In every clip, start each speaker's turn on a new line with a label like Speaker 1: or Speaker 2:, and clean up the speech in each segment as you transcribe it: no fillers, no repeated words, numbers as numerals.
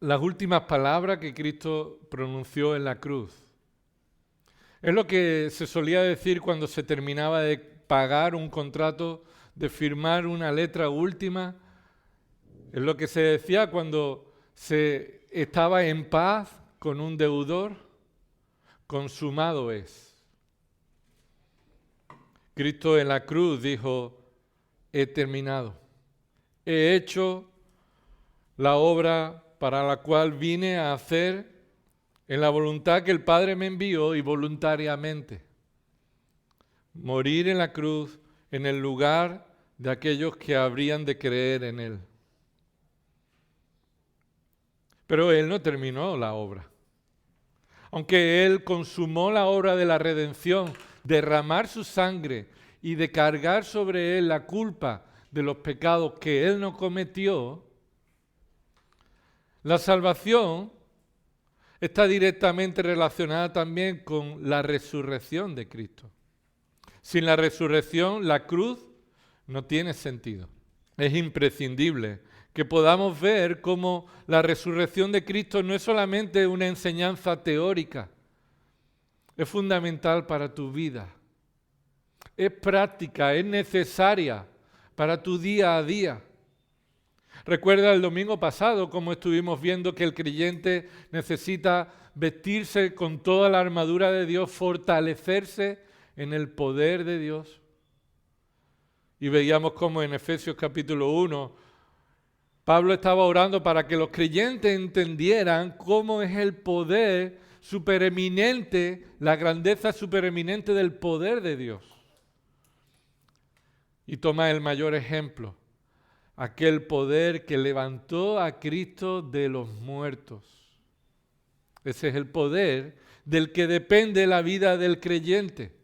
Speaker 1: las últimas palabras que Cristo pronunció en la cruz. Es lo que se solía decir cuando se terminaba de pagar un contrato, de firmar una letra última. Es lo que se decía cuando se estaba en paz con un deudor. Consumado es. Cristo en la cruz dijo, he terminado. He hecho la obra para la cual vine a hacer en la voluntad que el Padre me envió y voluntariamente. Morir en la cruz en el lugar de aquellos que habrían de creer en Él. Pero Él no terminó la obra. Aunque Él consumó la obra de la redención, derramar su sangre y de cargar sobre Él la culpa de los pecados que Él no cometió, la salvación está directamente relacionada también con la resurrección de Cristo. Sin la resurrección, la cruz no tiene sentido. Es imprescindible que podamos ver cómo la resurrección de Cristo no es solamente una enseñanza teórica, es fundamental para tu vida, es práctica, es necesaria para tu día a día. Recuerda el domingo pasado cómo estuvimos viendo que el creyente necesita vestirse con toda la armadura de Dios, fortalecerse en el poder de Dios. Y veíamos cómo en Efesios capítulo 1, Pablo estaba orando para que los creyentes entendieran cómo es el poder supereminente, la grandeza supereminente del poder de Dios. Y toma el mayor ejemplo, aquel poder que levantó a Cristo de los muertos. Ese es el poder del que depende la vida del creyente,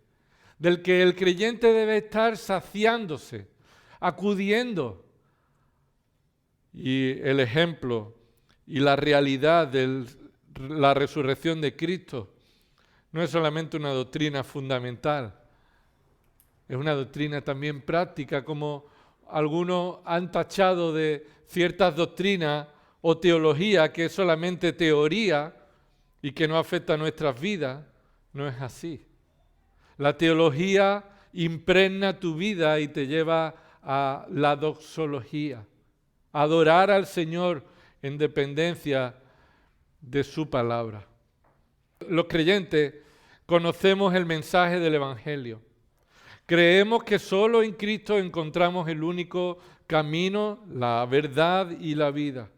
Speaker 1: del que el creyente debe estar saciándose, acudiendo. Y el ejemplo y la realidad de la resurrección de Cristo no es solamente una doctrina fundamental, es una doctrina también práctica, como algunos han tachado de ciertas doctrinas o teología que es solamente teoría y que no afecta a nuestras vidas. No es así. La teología impregna tu vida y te lleva a la doxología, a adorar al Señor en dependencia de su palabra. Los creyentes conocemos el mensaje del Evangelio. Creemos que solo en Cristo encontramos el único camino, la verdad y la vida.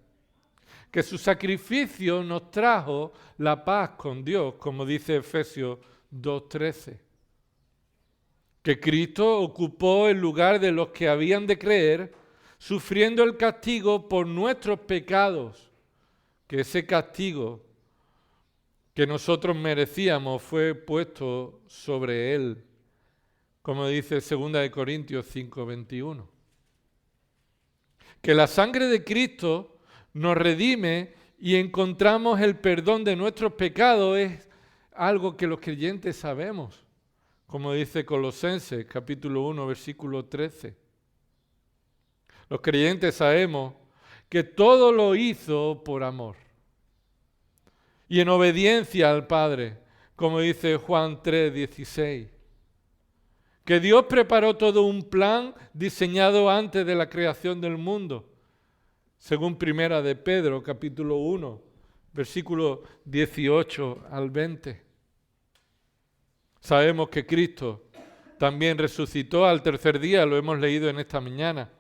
Speaker 1: Que su sacrificio nos trajo la paz con Dios, como dice Efesios 2:13. Que Cristo ocupó el lugar de los que habían de creer, sufriendo el castigo por nuestros pecados. Que ese castigo que nosotros merecíamos fue puesto sobre Él, como dice 2 Corintios 5:21. Que la sangre de Cristo nos redime y encontramos el perdón de nuestros pecados es algo que los creyentes sabemos, como dice Colosenses capítulo 1, versículo 13. Los creyentes sabemos que todo lo hizo por amor y en obediencia al Padre, como dice Juan 3:16. Que Dios preparó todo un plan diseñado antes de la creación del mundo, según Primera de Pedro, capítulo 1, versículo 18 al 20. Sabemos que Cristo también resucitó al tercer día, lo hemos leído en esta mañana.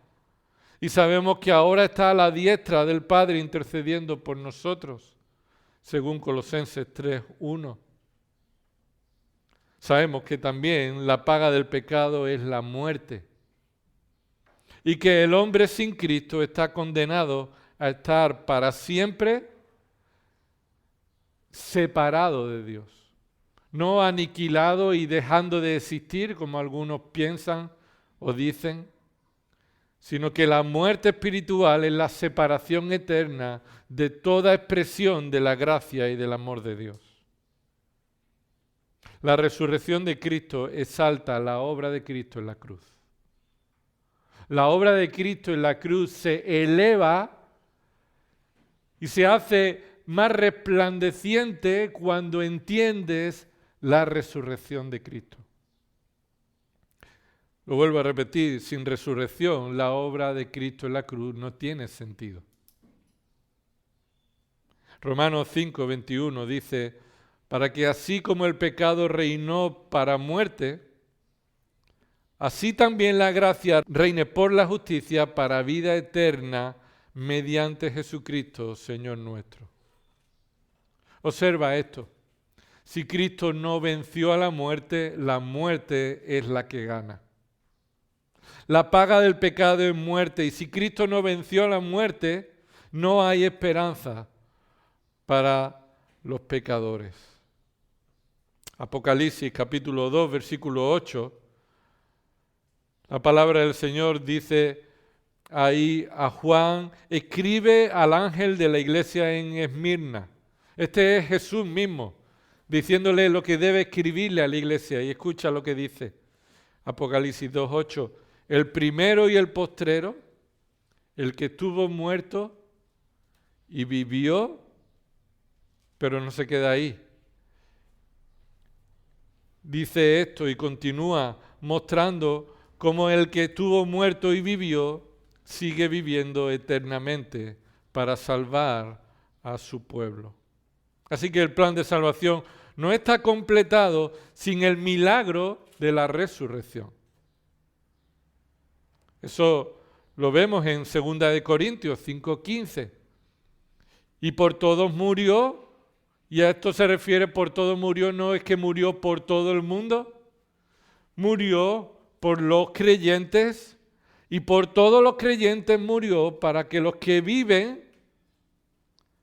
Speaker 1: Y sabemos que ahora está a la diestra del Padre intercediendo por nosotros, según Colosenses 3:1. Sabemos que también la paga del pecado es la muerte y que el hombre sin Cristo está condenado a estar para siempre separado de Dios, no aniquilado y dejando de existir como algunos piensan o dicen, sino que la muerte espiritual es la separación eterna de toda expresión de la gracia y del amor de Dios. La resurrección de Cristo exalta la obra de Cristo en la cruz. La obra de Cristo en la cruz se eleva y se hace más resplandeciente cuando entiendes la resurrección de Cristo. Lo vuelvo a repetir, sin resurrección la obra de Cristo en la cruz no tiene sentido. Romanos 5:21 dice, para que así como el pecado reinó para muerte, así también la gracia reine por la justicia para vida eterna mediante Jesucristo, Señor nuestro. Observa esto. Si Cristo no venció a la muerte es la que gana. La paga del pecado es muerte, y si Cristo no venció a la muerte, no hay esperanza para los pecadores. Apocalipsis capítulo 2, versículo 8. La palabra del Señor dice ahí a Juan, escribe al ángel de la iglesia en Esmirna. Este es Jesús mismo, diciéndole lo que debe escribirle a la iglesia. Y escucha lo que dice Apocalipsis 2:8. El primero y el postrero, el que estuvo muerto y vivió, pero no se queda ahí. Dice esto y continúa mostrando cómo el que estuvo muerto y vivió sigue viviendo eternamente para salvar a su pueblo. Así que el plan de salvación no está completado sin el milagro de la resurrección. Eso lo vemos en 2 de Corintios 5:15. Y por todos murió, y a esto se refiere por todos murió, no es que murió por todo el mundo, murió por los creyentes, y por todos los creyentes murió para que los que viven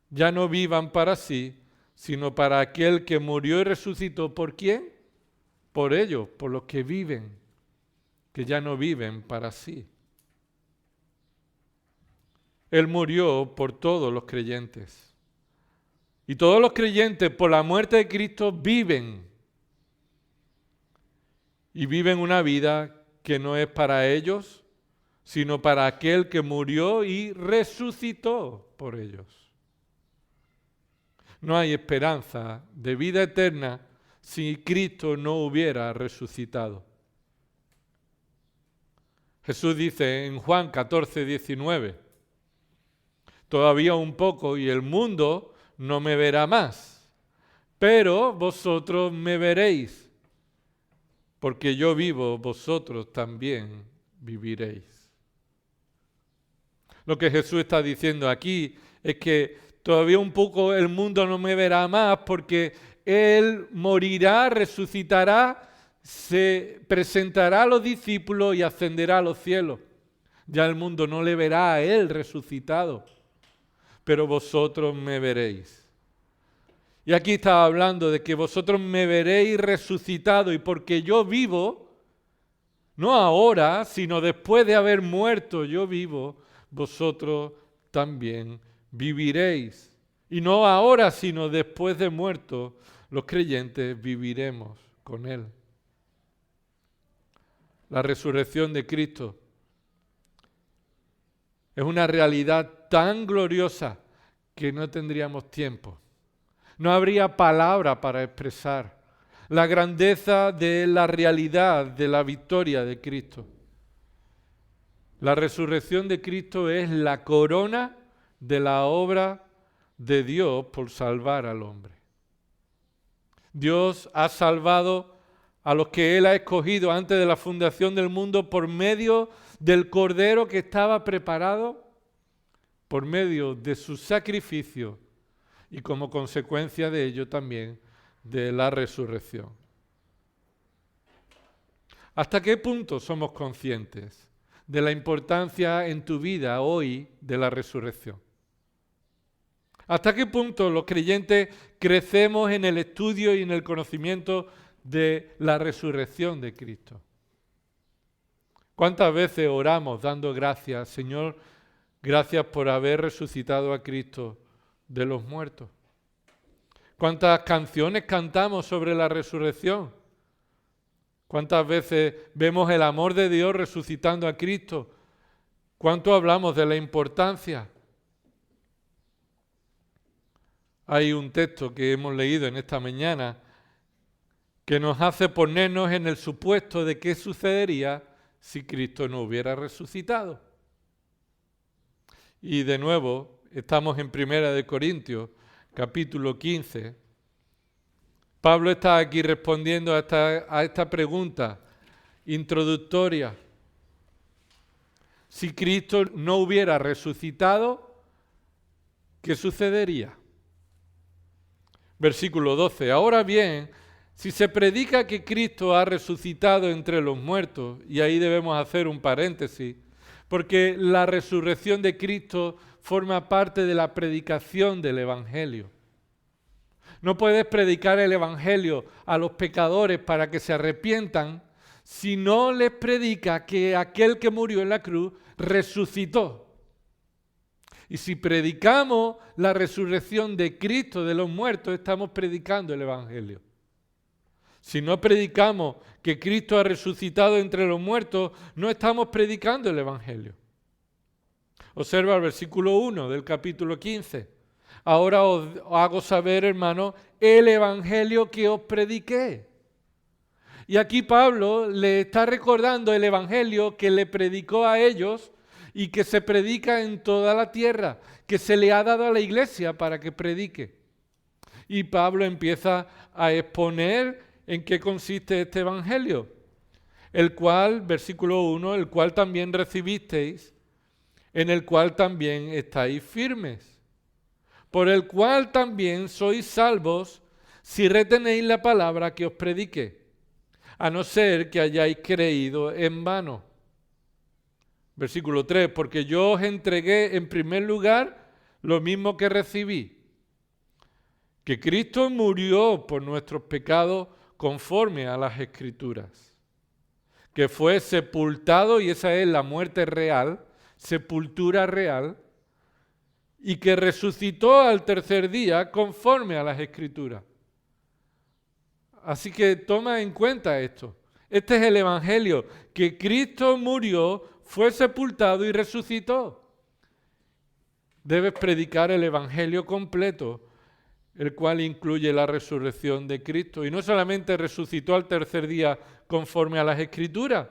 Speaker 1: ya no vivan para sí, sino para aquel que murió y resucitó. ¿Por quién? Por ellos, por los que viven, que ya no viven para sí. Él murió por todos los creyentes. Y todos los creyentes, por la muerte de Cristo, viven. Y viven una vida que no es para ellos, sino para aquel que murió y resucitó por ellos. No hay esperanza de vida eterna si Cristo no hubiera resucitado. Jesús dice en Juan 14:19, todavía un poco y el mundo no me verá más, pero vosotros me veréis, porque yo vivo, vosotros también viviréis. Lo que Jesús está diciendo aquí es que todavía un poco el mundo no me verá más, porque Él morirá, resucitará, se presentará a los discípulos y ascenderá a los cielos. Ya el mundo no le verá a Él resucitado, pero vosotros me veréis. Y aquí está hablando de que vosotros me veréis resucitado, y porque yo vivo, no ahora, sino después de haber muerto yo vivo, vosotros también viviréis. Y no ahora, sino después de muerto, los creyentes viviremos con Él. La resurrección de Cristo es una realidad tan gloriosa que no tendríamos tiempo. No habría palabra para expresar la grandeza de la realidad de la victoria de Cristo. La resurrección de Cristo es la corona de la obra de Dios por salvar al hombre. Dios ha salvado a los que Él ha escogido antes de la fundación del mundo por medio del Cordero que estaba preparado, por medio de su sacrificio y como consecuencia de ello también de la resurrección. ¿Hasta qué punto somos conscientes de la importancia en tu vida hoy de la resurrección? ¿Hasta qué punto los creyentes crecemos en el estudio y en el conocimiento de la resurrección de Cristo? ¿Cuántas veces oramos dando gracias, Señor, gracias por haber resucitado a Cristo de los muertos? ¿Cuántas canciones cantamos sobre la resurrección? ¿Cuántas veces vemos el amor de Dios resucitando a Cristo? ¿Cuánto hablamos de la importancia? Hay un texto que hemos leído en esta mañana que nos hace ponernos en el supuesto de qué sucedería si Cristo no hubiera resucitado. Y de nuevo, estamos en 1 Corintios, capítulo 15. Pablo está aquí respondiendo a esta pregunta introductoria. Si Cristo no hubiera resucitado, ¿qué sucedería? Versículo 12. Ahora bien, si se predica que Cristo ha resucitado entre los muertos, y ahí debemos hacer un paréntesis, porque la resurrección de Cristo forma parte de la predicación del Evangelio. No puedes predicar el Evangelio a los pecadores para que se arrepientan si no les predica que aquel que murió en la cruz resucitó. Y si predicamos la resurrección de Cristo de los muertos, estamos predicando el Evangelio. Si no predicamos que Cristo ha resucitado entre los muertos, no estamos predicando el Evangelio. Observa el versículo 1 del capítulo 15. Ahora os hago saber, hermanos, el Evangelio que os prediqué. Y aquí Pablo le está recordando el Evangelio que le predicó a ellos y que se predica en toda la tierra, que se le ha dado a la iglesia para que predique. Y Pablo empieza a exponer en qué consiste este Evangelio, el cual, versículo 1, el cual también recibisteis, en el cual también estáis firmes, por el cual también sois salvos si retenéis la palabra que os prediqué, a no ser que hayáis creído en vano. Versículo 3, porque yo os entregué en primer lugar lo mismo que recibí, que Cristo murió por nuestros pecados conforme a las Escrituras, que fue sepultado, y esa es la muerte real, sepultura real, y que resucitó al tercer día conforme a las Escrituras. Así que toma en cuenta esto. Este es el Evangelio, que Cristo murió, fue sepultado y resucitó. Debes predicar el Evangelio completo, el cual incluye la resurrección de Cristo. Y no solamente resucitó al tercer día conforme a las Escrituras,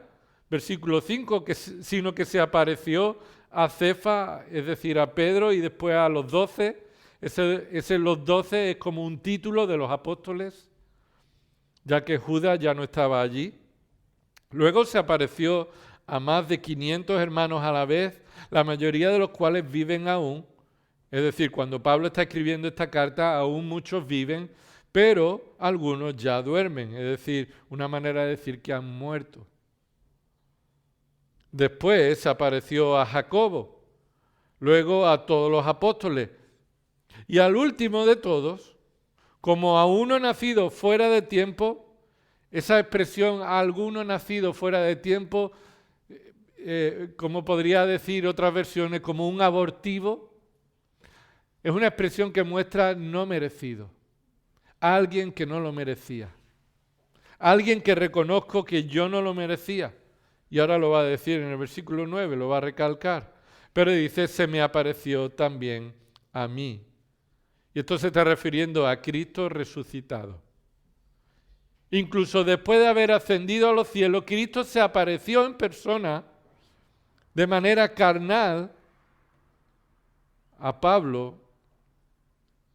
Speaker 1: versículo 5, sino que se apareció a Cefas, es decir, a Pedro, y después a los 12. Ese los 12 es como un título de los apóstoles, ya que Judas ya no estaba allí. Luego se apareció a más de 500 hermanos a la vez, la mayoría de los cuales viven aún. Es decir, cuando Pablo está escribiendo esta carta, aún muchos viven, pero algunos ya duermen. Es decir, una manera de decir que han muerto. Después se apareció a Jacobo, luego a todos los apóstoles. Y al último de todos, como a uno nacido fuera de tiempo, esa expresión a alguno nacido fuera de tiempo, como podría decir otras versiones, como un abortivo, es una expresión que muestra no merecido. Alguien que no lo merecía. Alguien que reconozco que yo no lo merecía. Y ahora lo va a decir en el versículo 9, lo va a recalcar. Pero dice, se me apareció también a mí. Y esto se está refiriendo a Cristo resucitado. Incluso después de haber ascendido a los cielos, Cristo se apareció en persona, de manera carnal, a Pablo.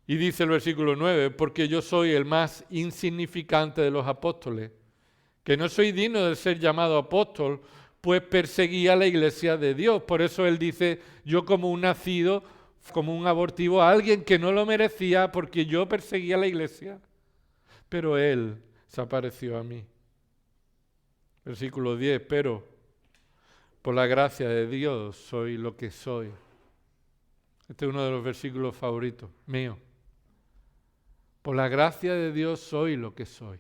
Speaker 1: Y dice el versículo 9, porque yo soy el más insignificante de los apóstoles, que no soy digno de ser llamado apóstol, pues perseguía a la iglesia de Dios. Por eso él dice, yo como un nacido, como un abortivo, a alguien que no lo merecía, porque yo perseguía a la iglesia. Pero él se apareció a mí. Versículo 10, pero por la gracia de Dios soy lo que soy. Este es uno de los versículos favoritos míos. Por la gracia de Dios soy lo que soy.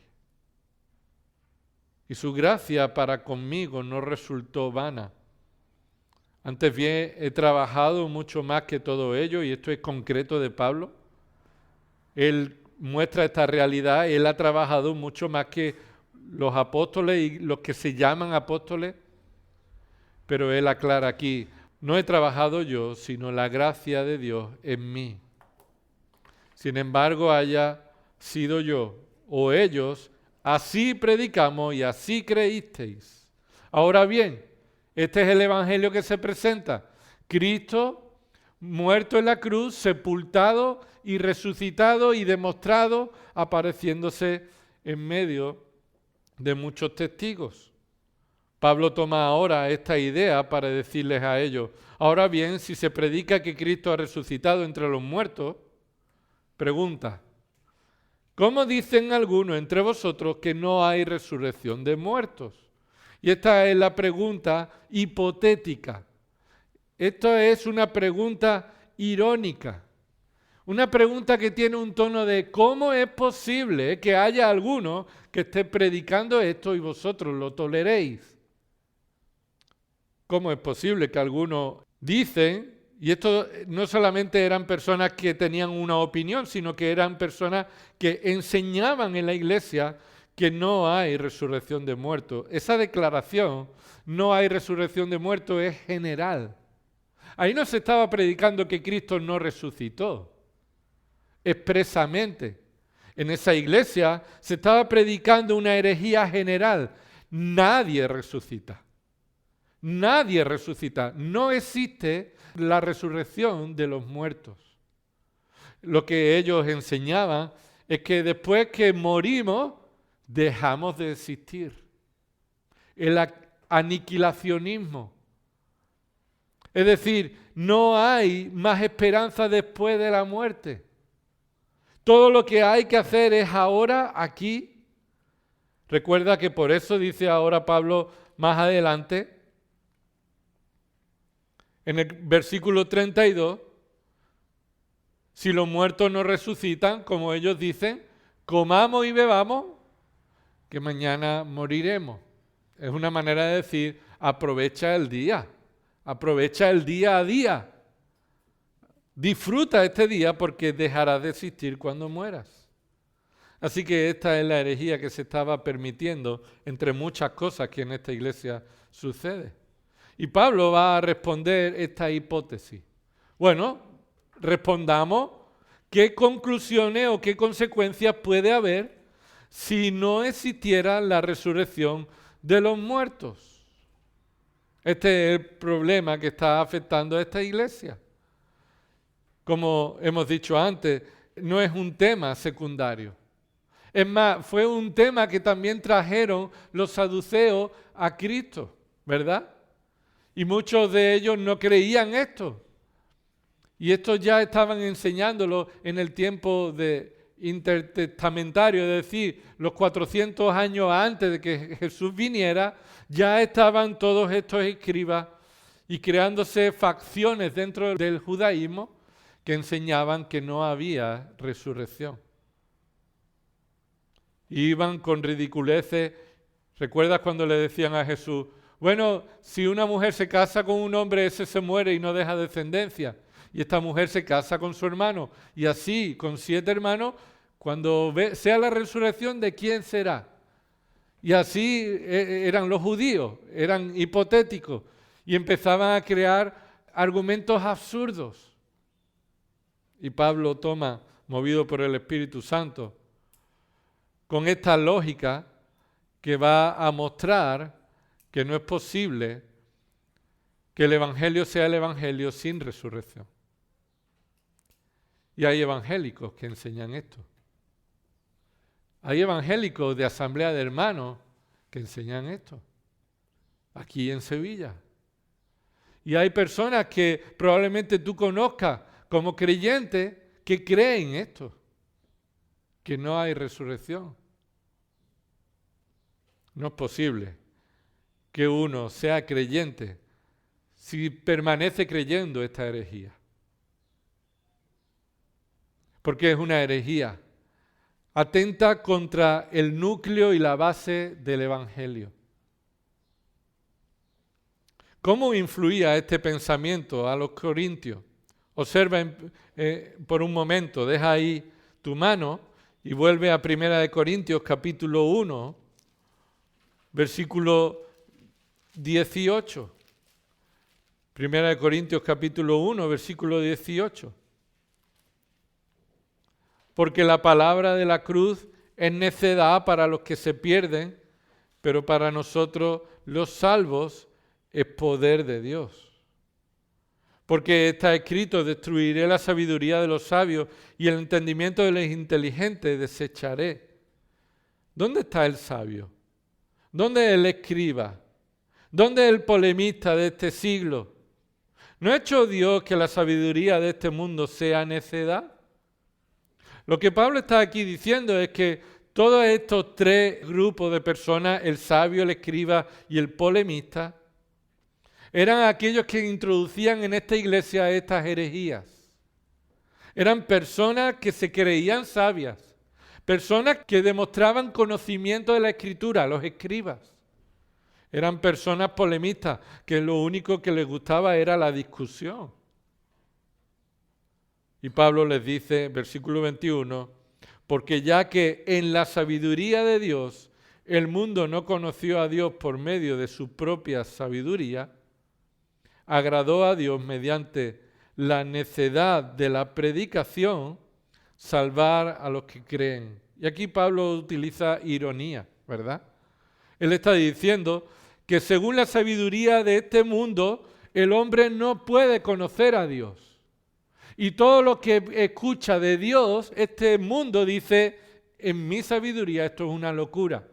Speaker 1: Y su gracia para conmigo no resultó vana. Antes bien, he trabajado mucho más que todo ello, y esto es concreto de Pablo. Él muestra esta realidad, él ha trabajado mucho más que los apóstoles y los que se llaman apóstoles, pero él aclara aquí, no he trabajado yo, sino la gracia de Dios en mí. sin embargo haya sido yo o ellos, así predicamos y así creísteis. Ahora bien, este es el evangelio que se presenta. Cristo muerto en la cruz, sepultado y resucitado y demostrado, apareciéndose en medio de muchos testigos. Pablo toma ahora esta idea para decirles a ellos, ahora bien, si se predica que Cristo ha resucitado entre los muertos, pregunta, ¿cómo dicen algunos entre vosotros que no hay resurrección de muertos? Y esta es la pregunta hipotética. Esto es una pregunta irónica. Una pregunta que tiene un tono de ¿cómo es posible que haya alguno que esté predicando esto y vosotros lo toleréis? ¿Cómo es posible que algunos dicen, y esto no solamente eran personas que tenían una opinión, sino que eran personas que enseñaban en la iglesia que no hay resurrección de muertos? Esa declaración, no hay resurrección de muertos, es general. Ahí no se estaba predicando que Cristo no resucitó expresamente. En esa iglesia se estaba predicando una herejía general. Nadie resucita. Nadie resucita. No existe la resurrección de los muertos. Lo que ellos enseñaban es que después que morimos, dejamos de existir. El aniquilacionismo. Es decir, no hay más esperanza después de la muerte. Todo lo que hay que hacer es ahora, aquí. Recuerda que por eso dice ahora Pablo más adelante, en el versículo 32, si los muertos no resucitan, como ellos dicen, comamos y bebamos, que mañana moriremos. Es una manera de decir, aprovecha el día a día. Disfruta este día porque dejarás de existir cuando mueras. Así que esta es la herejía que se estaba permitiendo entre muchas cosas que en esta iglesia sucede. Y Pablo va a responder esta hipótesis. Bueno, respondamos qué conclusiones o qué consecuencias puede haber si no existiera la resurrección de los muertos. Este es el problema que está afectando a esta iglesia. Como hemos dicho antes, no es un tema secundario. Es más, fue un tema que también trajeron los saduceos a Cristo, ¿verdad? Y muchos de ellos no creían esto. Y estos ya estaban enseñándolo en el tiempo intertestamentario, es decir, los 400 años antes de que Jesús viniera, ya estaban todos estos escribas y creándose facciones dentro del judaísmo que enseñaban que no había resurrección. Iban con ridiculeces. ¿Recuerdas cuando le decían a Jesús, bueno, si una mujer se casa con un hombre, ese se muere y no deja descendencia? Y esta mujer se casa con su hermano. Y así, con 7 hermanos, cuando sea la resurrección, ¿de quién será? Y así eran los judíos, eran hipotéticos. Y empezaban a crear argumentos absurdos. Y Pablo toma, movido por el Espíritu Santo, con esta lógica que va a mostrar que no es posible que el Evangelio sea el Evangelio sin resurrección. Y hay evangélicos que enseñan esto. Hay evangélicos de Asamblea de Hermanos que enseñan esto. Aquí en Sevilla. Y hay personas que probablemente tú conozcas como creyentes que creen esto. Que no hay resurrección. No es posible que uno sea creyente si permanece creyendo esta herejía. Porque es una herejía. Atenta contra el núcleo y la base del Evangelio. ¿Cómo influía este pensamiento a los corintios? Observa por un momento, deja ahí tu mano y vuelve a 1 Corintios capítulo 1, versículo 18. 1 Corintios capítulo 1, versículo 18. porque la palabra de la cruz es necedad para los que se pierden, pero para nosotros los salvos es poder de Dios. Porque está escrito, destruiré la sabiduría de los sabios y el entendimiento de los inteligentes desecharé. ¿Dónde está el sabio? ¿Dónde es el escriba? ¿Dónde es el polemista de este siglo? ¿No ha hecho Dios que la sabiduría de este mundo sea necedad? Lo que Pablo está aquí diciendo es que todos estos tres grupos de personas, el sabio, el escriba y el polemista, eran aquellos que introducían en esta iglesia estas herejías. Eran personas que se creían sabias, personas que demostraban conocimiento de la Escritura, los escribas. Eran personas polemistas, que lo único que les gustaba era la discusión. Y Pablo les dice, versículo 21, porque ya que en la sabiduría de Dios el mundo no conoció a Dios por medio de su propia sabiduría, agradó a Dios mediante la necedad de la predicación salvar a los que creen. Y aquí Pablo utiliza ironía, ¿verdad? Él está diciendo que según la sabiduría de este mundo, el hombre no puede conocer a Dios. Y todo lo que escucha de Dios, este mundo dice, en mi sabiduría esto es una locura.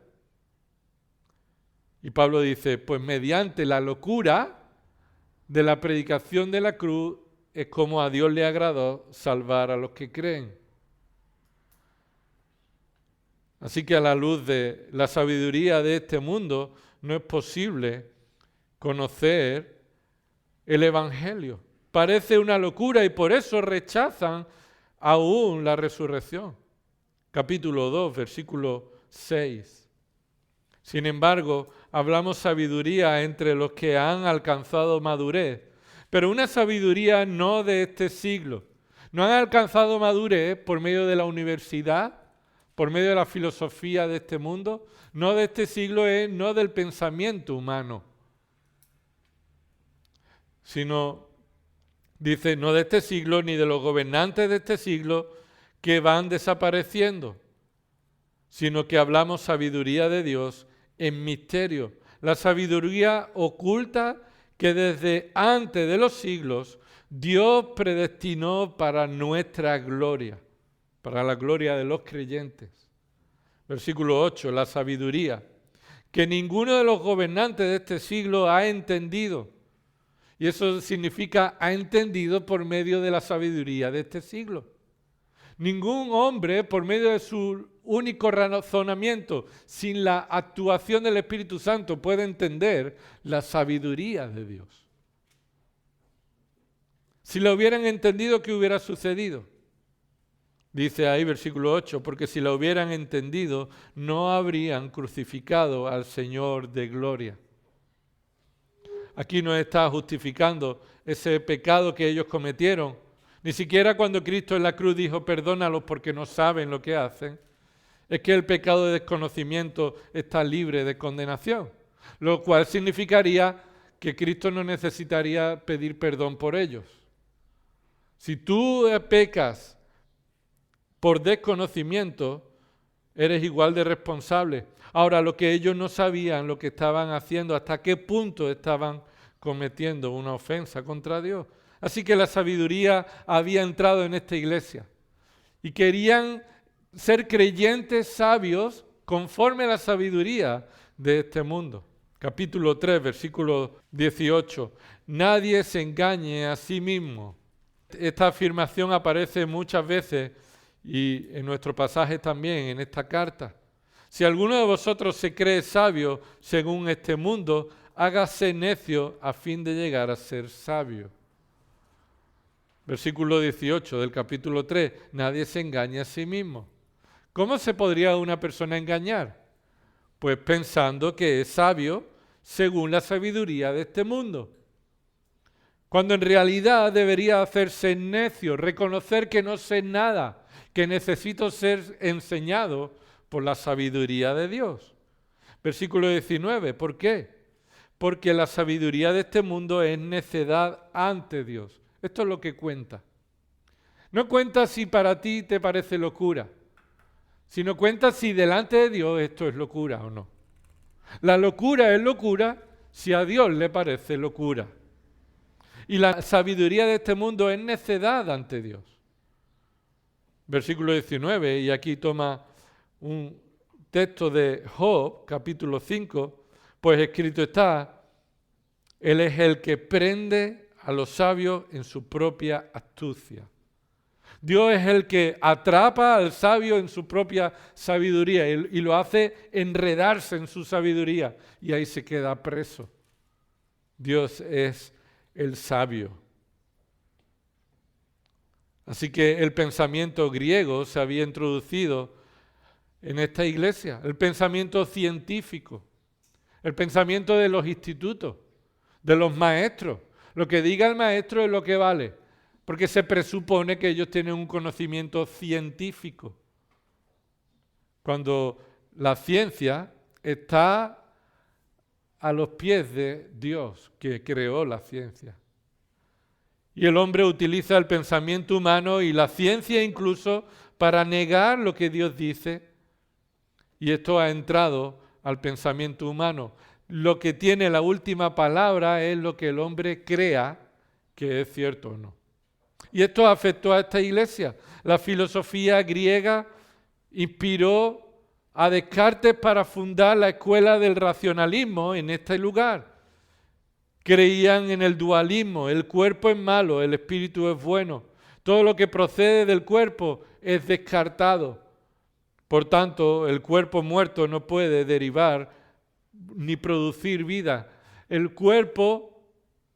Speaker 1: Y Pablo dice, pues mediante la locura de la predicación de la cruz es como a Dios le agradó salvar a los que creen. Así que a la luz de la sabiduría de este mundo no es posible conocer el Evangelio. Parece una locura y por eso rechazan aún la resurrección. Capítulo 2, versículo 6. Sin embargo, hablamos sabiduría entre los que han alcanzado madurez, pero una sabiduría no de este siglo. No han alcanzado madurez por medio de la universidad, por medio de la filosofía de este mundo, no de este siglo, no del pensamiento humano, sino, dice, no de este siglo ni de los gobernantes de este siglo que van desapareciendo, sino que hablamos sabiduría de Dios en misterio, la sabiduría oculta que desde antes de los siglos Dios predestinó para nuestra gloria, para la gloria de los creyentes. Versículo 8, la sabiduría que ninguno de los gobernantes de este siglo ha entendido. Y eso significa ha entendido por medio de la sabiduría de este siglo. Ningún hombre, por medio de su único razonamiento, sin la actuación del Espíritu Santo, puede entender la sabiduría de Dios. Si lo hubieran entendido, ¿qué hubiera sucedido? Dice ahí versículo 8, porque si lo hubieran entendido, no habrían crucificado al Señor de gloria. Aquí no está justificando ese pecado que ellos cometieron. Ni siquiera cuando Cristo en la cruz dijo, perdónalos porque no saben lo que hacen. Es que el pecado de desconocimiento está libre de condenación, lo cual significaría que Cristo no necesitaría pedir perdón por ellos. Si tú pecas por desconocimiento, eres igual de responsable. Ahora, lo que ellos no sabían, lo que estaban haciendo, hasta qué punto estaban cometiendo una ofensa contra Dios. Así que la sabiduría había entrado en esta iglesia y querían ser creyentes sabios conforme a la sabiduría de este mundo. Capítulo 3, versículo 18. Nadie se engañe a sí mismo. Esta afirmación aparece muchas veces y en nuestro pasaje también, en esta carta. Si alguno de vosotros se cree sabio según este mundo, hágase necio a fin de llegar a ser sabio. Versículo 18 del capítulo 3. Nadie se engaña a sí mismo. ¿Cómo se podría una persona engañar? Pues pensando que es sabio según la sabiduría de este mundo. Cuando en realidad debería hacerse necio, reconocer que no sé nada, que necesito ser enseñado por la sabiduría de Dios. Versículo 19, ¿por qué? Porque la sabiduría de este mundo es necedad ante Dios. Esto es lo que cuenta. No cuenta si para ti te parece locura, sino cuenta si delante de Dios esto es locura o no. La locura es locura si a Dios le parece locura. Y la sabiduría de este mundo es necedad ante Dios. Versículo 19, y aquí toma un texto de Job, capítulo 5, pues escrito está: Él es el que prende a los sabios en su propia astucia. Dios es el que atrapa al sabio en su propia sabiduría y lo hace enredarse en su sabiduría y ahí se queda preso. Dios es el sabio. Así que el pensamiento griego se había introducido en esta iglesia, el pensamiento científico, el pensamiento de los institutos, de los maestros. Lo que diga el maestro es lo que vale, porque se presupone que ellos tienen un conocimiento científico. Cuando la ciencia está a los pies de Dios, que creó la ciencia. Y el hombre utiliza el pensamiento humano y la ciencia incluso para negar lo que Dios dice. Y esto ha entrado al pensamiento humano. Lo que tiene la última palabra es lo que el hombre crea que es cierto o no. Y esto afectó a esta iglesia. La filosofía griega inspiró a Descartes para fundar la escuela del racionalismo en este lugar. Creían en el dualismo: el cuerpo es malo, el espíritu es bueno. Todo lo que procede del cuerpo es descartado. Por tanto, el cuerpo muerto no puede derivar ni producir vida. El cuerpo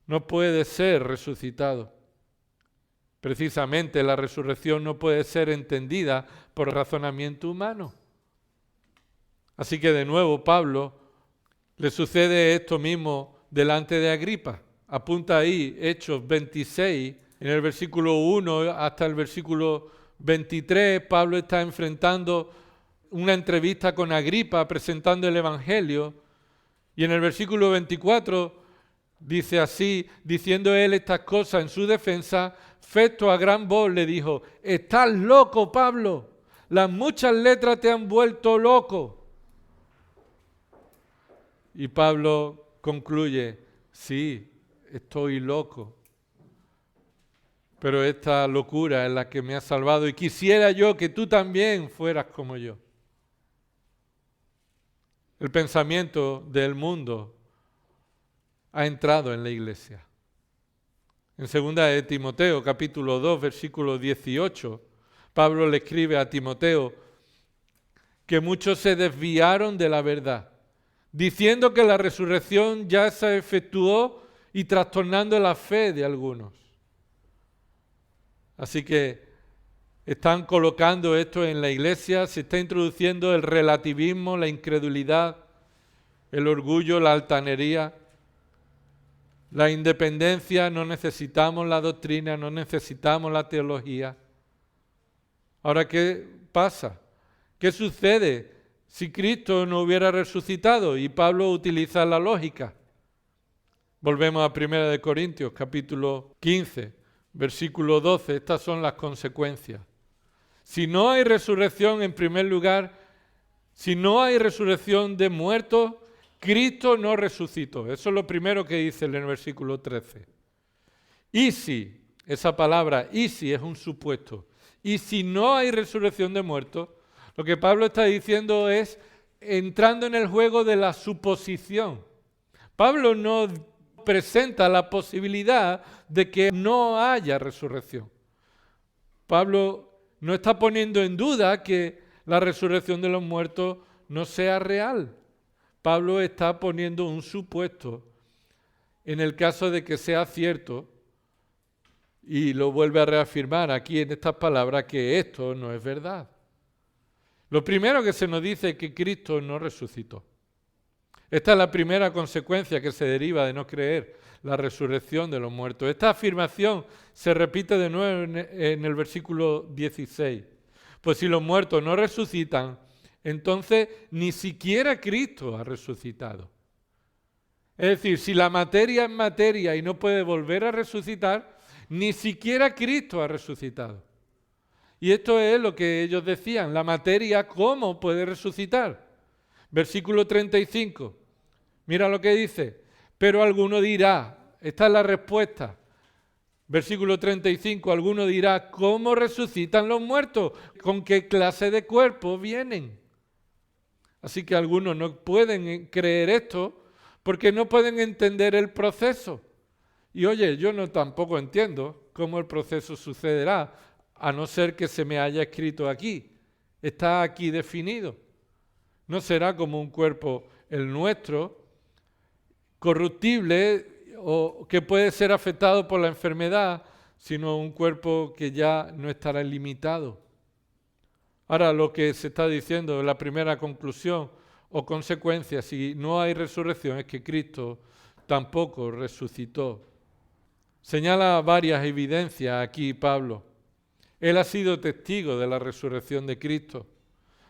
Speaker 1: no puede ser resucitado. Precisamente la resurrección no puede ser entendida por razonamiento humano. Así que de nuevo Pablo le sucede esto mismo delante de Agripa. Apunta ahí Hechos 26, en el versículo 1 hasta el versículo 23, Pablo está enfrentando una entrevista con Agripa presentando el Evangelio, y en el versículo 24 dice así, diciendo él estas cosas en su defensa, Festo a gran voz le dijo: «¿Estás loco, Pablo? Las muchas letras te han vuelto loco». Y Pablo concluye: «Sí, estoy loco, pero esta locura es la que me ha salvado y quisiera yo que tú también fueras como yo». El pensamiento del mundo ha entrado en la iglesia. En 2 de Timoteo, capítulo 2, versículo 18, Pablo le escribe a Timoteo que muchos se desviaron de la verdad, diciendo que la resurrección ya se efectuó y trastornando la fe de algunos. Así que están colocando esto en la iglesia, se está introduciendo el relativismo, la incredulidad, el orgullo, la altanería, la independencia. No necesitamos la doctrina, no necesitamos la teología. Ahora, ¿qué pasa? ¿Qué sucede si Cristo no hubiera resucitado? Y Pablo utiliza la lógica. Volvemos a 1 Corintios, capítulo 15, versículo 12. Estas son las consecuencias. Si no hay resurrección, en primer lugar, si no hay resurrección de muertos, Cristo no resucitó. Eso es lo primero que dice en el versículo 13. Y si, esa palabra y si es un supuesto, y si no hay resurrección de muertos, lo que Pablo está diciendo es entrando en el juego de la suposición. Pablo no presenta la posibilidad de que no haya resurrección. Pablo no está poniendo en duda que la resurrección de los muertos no sea real. Pablo está poniendo un supuesto en el caso de que sea cierto, y lo vuelve a reafirmar aquí en estas palabras, que esto no es verdad. Lo primero que se nos dice es que Cristo no resucitó. Esta es la primera consecuencia que se deriva de no creer la resurrección de los muertos. Esta afirmación se repite de nuevo en el versículo 16. Pues si los muertos no resucitan, entonces ni siquiera Cristo ha resucitado. Es decir, si la materia es materia y no puede volver a resucitar, ni siquiera Cristo ha resucitado. Y esto es lo que ellos decían, la materia, ¿cómo puede resucitar? Versículo 35, mira lo que dice, pero alguno dirá, esta es la respuesta, versículo 35, alguno dirá, ¿cómo resucitan los muertos? ¿Con qué clase de cuerpo vienen? Así que algunos no pueden creer esto porque no pueden entender el proceso. Y oye, yo no tampoco entiendo cómo el proceso sucederá, a no ser que se me haya escrito aquí. Está aquí definido. No será como un cuerpo el nuestro, corruptible o que puede ser afectado por la enfermedad, sino un cuerpo que ya no estará limitado. Ahora, lo que se está diciendo, la primera conclusión o consecuencia, si no hay resurrección, es que Cristo tampoco resucitó. Señala varias evidencias aquí Pablo. Él ha sido testigo de la resurrección de Cristo.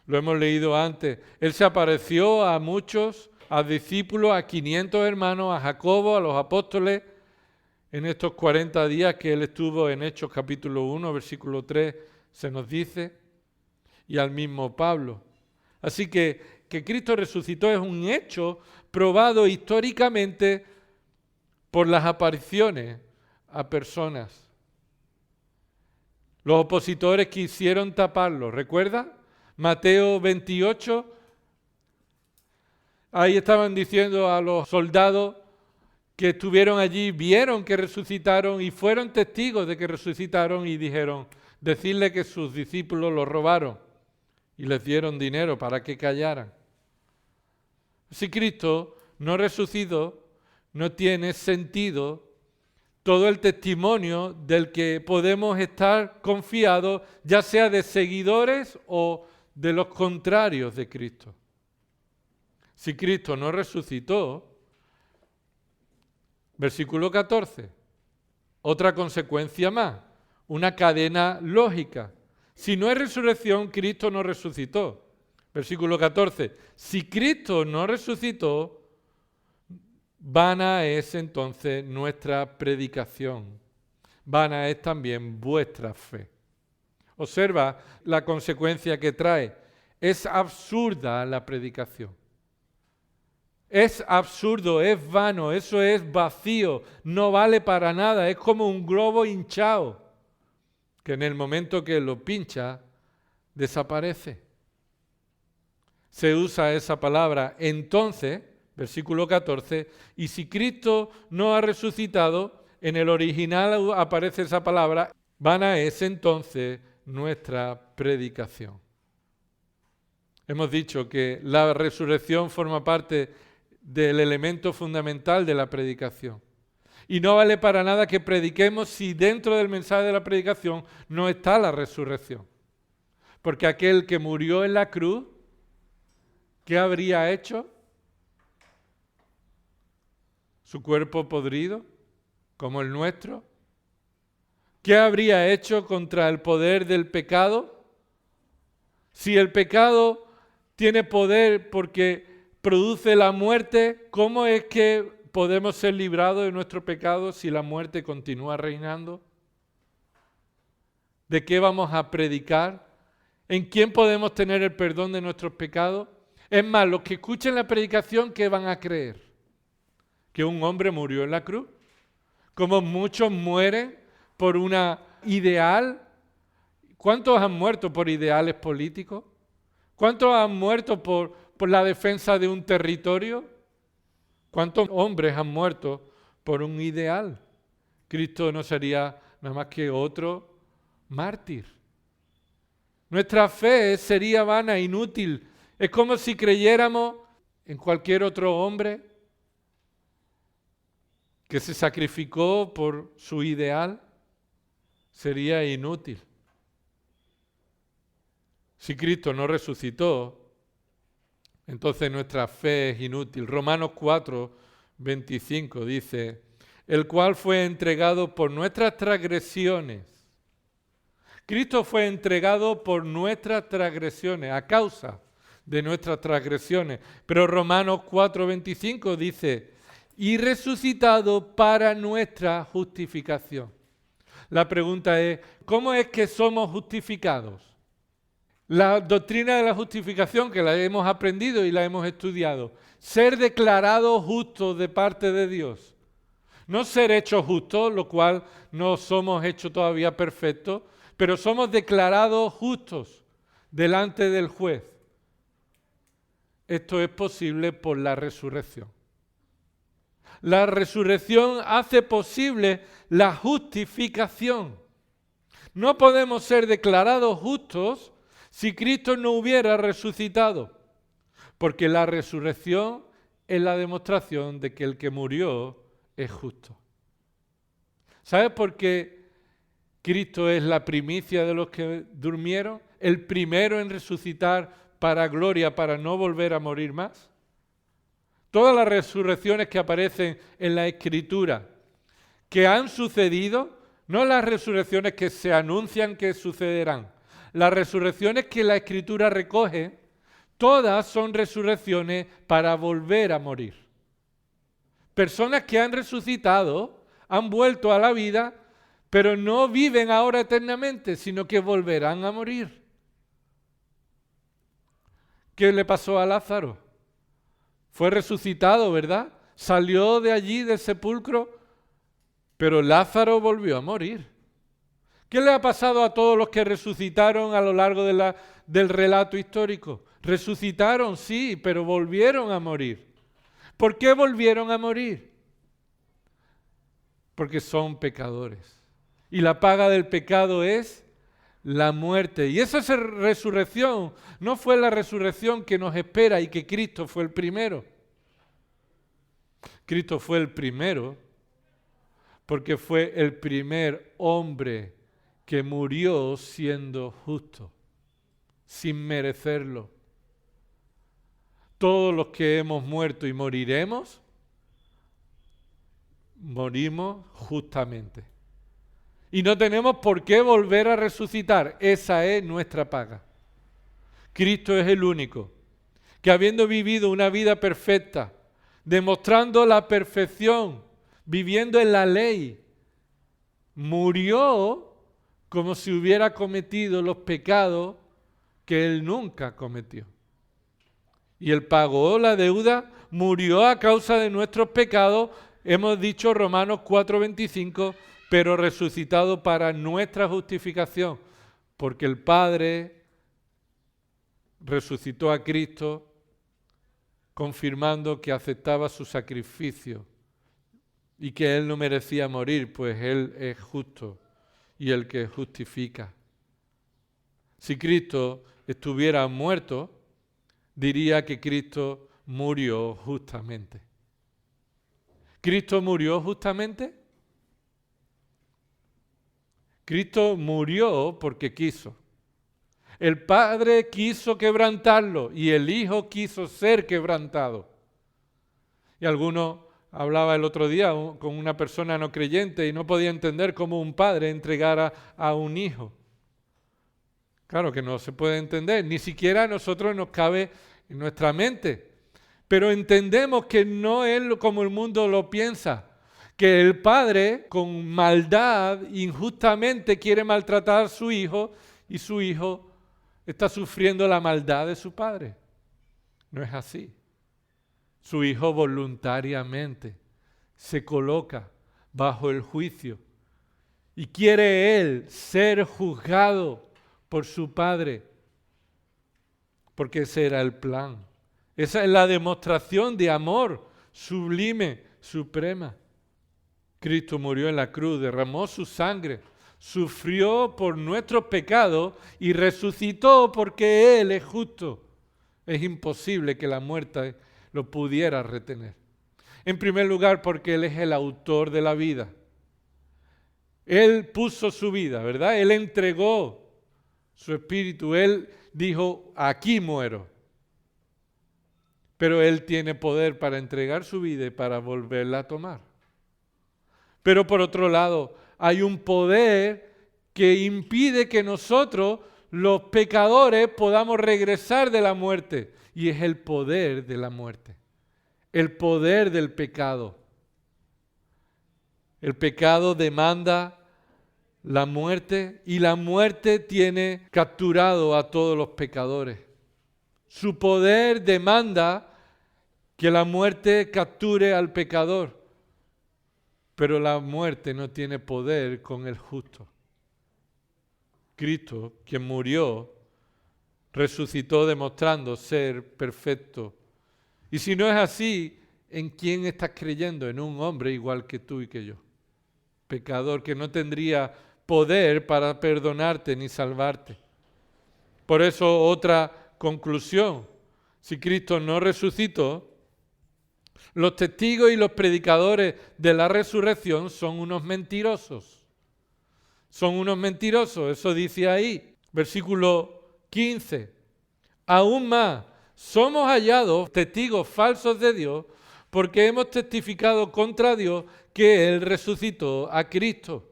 Speaker 1: Lo hemos leído antes. Él se apareció a muchos, a discípulos, a 500 hermanos, a Jacobo, a los apóstoles, en estos 40 días que él estuvo en Hechos capítulo 1, versículo 3, se nos dice, y al mismo Pablo. Así que Cristo resucitó es un hecho probado históricamente por las apariciones a personas. Los opositores quisieron taparlo, ¿recuerda? Mateo 28, ahí estaban diciendo a los soldados que estuvieron allí, vieron que resucitaron y fueron testigos de que resucitaron y dijeron, decirle que sus discípulos lo robaron y les dieron dinero para que callaran. Si Cristo no resucitó, no tiene sentido todo el testimonio del que podemos estar confiados, ya sea de seguidores o de los contrarios de Cristo. Si Cristo no resucitó, versículo 14, otra consecuencia más, una cadena lógica. Si no hay resurrección, Cristo no resucitó. Versículo 14, si Cristo no resucitó, vana es entonces nuestra predicación, vana es también vuestra fe. Observa la consecuencia que trae. Es absurda la predicación. Es absurdo, es vano, eso es vacío, no vale para nada, es como un globo hinchado, que en el momento que lo pincha, desaparece. Se usa esa palabra entonces, versículo 14, y si Cristo no ha resucitado, en el original aparece esa palabra, vana es entonces nuestra predicación. Hemos dicho que la resurrección forma parte del elemento fundamental de la predicación. Y no vale para nada que prediquemos si dentro del mensaje de la predicación no está la resurrección. Porque aquel que murió en la cruz, ¿qué habría hecho? Su cuerpo podrido, como el nuestro. ¿Qué habría hecho contra el poder del pecado? Si el pecado tiene poder porque produce la muerte, ¿cómo es que podemos ser librados de nuestro pecado si la muerte continúa reinando? ¿De qué vamos a predicar? ¿En quién podemos tener el perdón de nuestros pecados? Es más, los que escuchen la predicación, ¿qué van a creer? ¿Que un hombre murió en la cruz? Como muchos mueren por una ideal. ¿Cuántos han muerto por ideales políticos? ¿Cuántos han muerto por la defensa de un territorio? ¿Cuántos hombres han muerto por un ideal? Cristo no sería nada más que otro mártir. Nuestra fe sería vana, inútil. Es como si creyéramos en cualquier otro hombre que se sacrificó por su ideal. Sería inútil. Si Cristo no resucitó, entonces nuestra fe es inútil. Romanos 4, 25 dice, el cual fue entregado por nuestras transgresiones. Cristo fue entregado por nuestras transgresiones, a causa de nuestras transgresiones. Pero Romanos 4, 25 dice, y resucitado para nuestra justificación. La pregunta es, ¿cómo es que somos justificados? La doctrina de la justificación, que la hemos aprendido y la hemos estudiado, ser declarados justos de parte de Dios. No ser hechos justos, lo cual no somos hechos todavía perfectos, pero somos declarados justos delante del juez. Esto es posible por la resurrección. La resurrección hace posible la justificación. No podemos ser declarados justos si Cristo no hubiera resucitado, porque la resurrección es la demostración de que el que murió es justo. ¿Sabes por qué Cristo es la primicia de los que durmieron? El primero en resucitar para gloria, para no volver a morir más. Todas las resurrecciones que aparecen en la Escritura, que han sucedido, no las resurrecciones que se anuncian que sucederán, las resurrecciones que la Escritura recoge, todas son resurrecciones para volver a morir. Personas que han resucitado, han vuelto a la vida, pero no viven ahora eternamente, sino que volverán a morir. ¿Qué le pasó a Lázaro? Fue resucitado, ¿verdad? Salió de allí, del sepulcro, pero Lázaro volvió a morir. ¿Qué le ha pasado a todos los que resucitaron a lo largo del relato histórico? Resucitaron, sí, pero volvieron a morir. ¿Por qué volvieron a morir? Porque son pecadores. Y la paga del pecado es la muerte. Y esa resurrección no fue la resurrección que nos espera y que Cristo fue el primero. Cristo fue el primero porque fue el primer hombre que murió siendo justo, sin merecerlo. Todos los que hemos muerto y moriremos, morimos justamente. Y no tenemos por qué volver a resucitar. Esa es nuestra paga. Cristo es el único que, habiendo vivido una vida perfecta, demostrando la perfección, viviendo en la ley, murió como si hubiera cometido los pecados que él nunca cometió. Y él pagó la deuda, murió a causa de nuestros pecados, hemos dicho Romanos 4:25, pero resucitado para nuestra justificación, porque el Padre resucitó a Cristo confirmando que aceptaba su sacrificio y que Él no merecía morir, pues Él es justo y el que justifica. Si Cristo estuviera muerto, diría que Cristo murió justamente. ¿Cristo murió justamente? Cristo murió porque quiso. El Padre quiso quebrantarlo y el Hijo quiso ser quebrantado. Y alguno hablaba el otro día con una persona no creyente y no podía entender cómo un padre entregara a un hijo. Claro que no se puede entender, ni siquiera a nosotros nos cabe en nuestra mente. Pero entendemos que no es como el mundo lo piensa, que el padre con maldad, injustamente quiere maltratar a su hijo y su hijo está sufriendo la maldad de su padre. No es así. Su hijo voluntariamente se coloca bajo el juicio y quiere él ser juzgado por su padre, porque ese era el plan. Esa es la demostración de amor sublime, suprema. Cristo murió en la cruz, derramó su sangre, sufrió por nuestros pecados y resucitó porque Él es justo. Es imposible que la muerte lo pudiera retener. En primer lugar, porque Él es el autor de la vida. Él puso su vida, ¿verdad? Él entregó su espíritu. Él dijo, aquí muero. Pero Él tiene poder para entregar su vida y para volverla a tomar. Pero por otro lado, hay un poder que impide que nosotros, los pecadores, podamos regresar de la muerte. Y es el poder de la muerte. El poder del pecado. El pecado demanda la muerte, y la muerte tiene capturado a todos los pecadores. Su poder demanda que la muerte capture al pecador, pero la muerte no tiene poder con el justo. Cristo, quien murió, resucitó demostrando ser perfecto. Y si no es así, ¿en quién estás creyendo? En un hombre igual que tú y que yo. Pecador que no tendría poder para perdonarte ni salvarte. Por eso otra conclusión. Si Cristo no resucitó, los testigos y los predicadores de la resurrección son unos mentirosos. Son unos mentirosos, eso dice ahí. Versículo 15. Aún más, somos hallados testigos falsos de Dios porque hemos testificado contra Dios que Él resucitó a Cristo,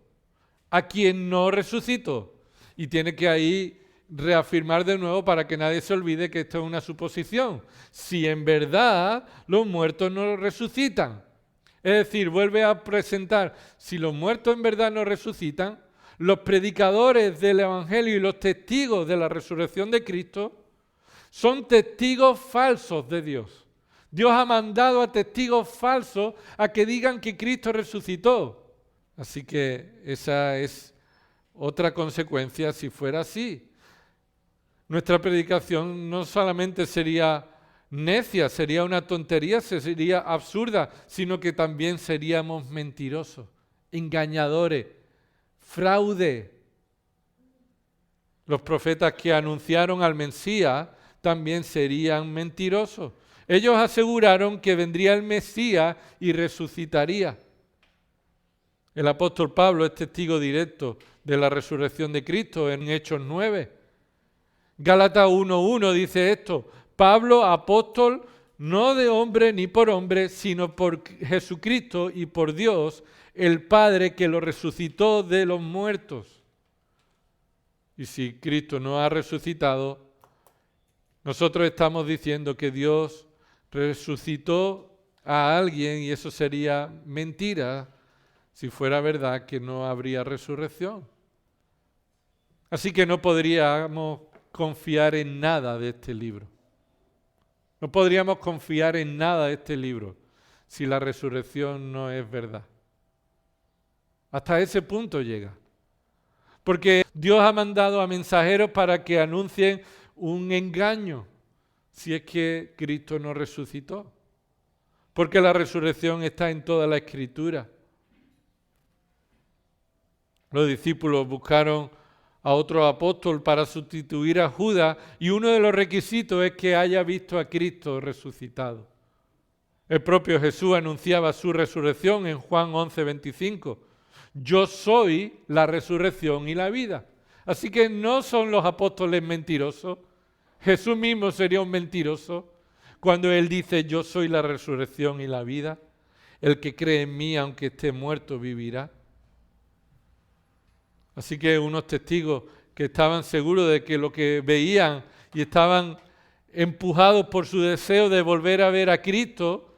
Speaker 1: a quien no resucitó. Y tiene que ahí reafirmar de nuevo para que nadie se olvide que esto es una suposición. Si en verdad los muertos no resucitan, es decir, vuelve a presentar, si los muertos en verdad no resucitan, los predicadores del Evangelio y los testigos de la resurrección de Cristo son testigos falsos de Dios. Dios ha mandado a testigos falsos a que digan que Cristo resucitó. Así que esa es otra consecuencia si fuera así. Nuestra predicación no solamente sería necia, sería una tontería, sería absurda, sino que también seríamos mentirosos, engañadores, fraude. Los profetas que anunciaron al Mesías también serían mentirosos. Ellos aseguraron que vendría el Mesías y resucitaría. El apóstol Pablo es testigo directo de la resurrección de Cristo en Hechos 9. Gálatas 1:1 dice esto: Pablo, apóstol, no de hombre ni por hombre, sino por Jesucristo y por Dios, el Padre que lo resucitó de los muertos. Y si Cristo no ha resucitado, nosotros estamos diciendo que Dios resucitó a alguien y eso sería mentira. Si fuera verdad que no habría resurrección. Así que no podríamos confiar en nada de este libro. No podríamos confiar en nada de este libro si la resurrección no es verdad. Hasta ese punto llega. Porque Dios ha mandado a mensajeros para que anuncien un engaño si es que Cristo no resucitó. Porque la resurrección está en toda la Escritura. Los discípulos buscaron a otro apóstol para sustituir a Judas y uno de los requisitos es que haya visto a Cristo resucitado. El propio Jesús anunciaba su resurrección en Juan 11:25. Yo soy la resurrección y la vida. Así que no son los apóstoles mentirosos. Jesús mismo sería un mentiroso cuando Él dice yo soy la resurrección y la vida. El que cree en mí, aunque esté muerto, vivirá. Así que unos testigos que estaban seguros de que lo que veían y estaban empujados por su deseo de volver a ver a Cristo,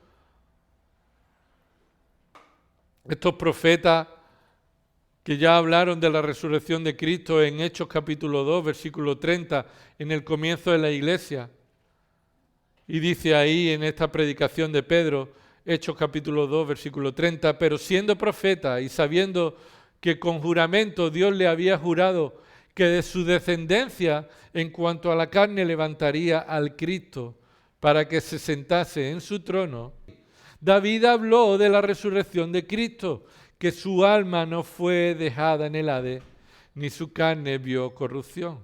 Speaker 1: estos profetas que ya hablaron de la resurrección de Cristo en Hechos capítulo 2, versículo 30, en el comienzo de la iglesia. Y dice ahí en esta predicación de Pedro, Hechos capítulo 2, versículo 30, pero siendo profeta y sabiendo que con juramento Dios le había jurado que de su descendencia en cuanto a la carne levantaría al Cristo para que se sentase en su trono, David habló de la resurrección de Cristo, que su alma no fue dejada en el Hades, ni su carne vio corrupción.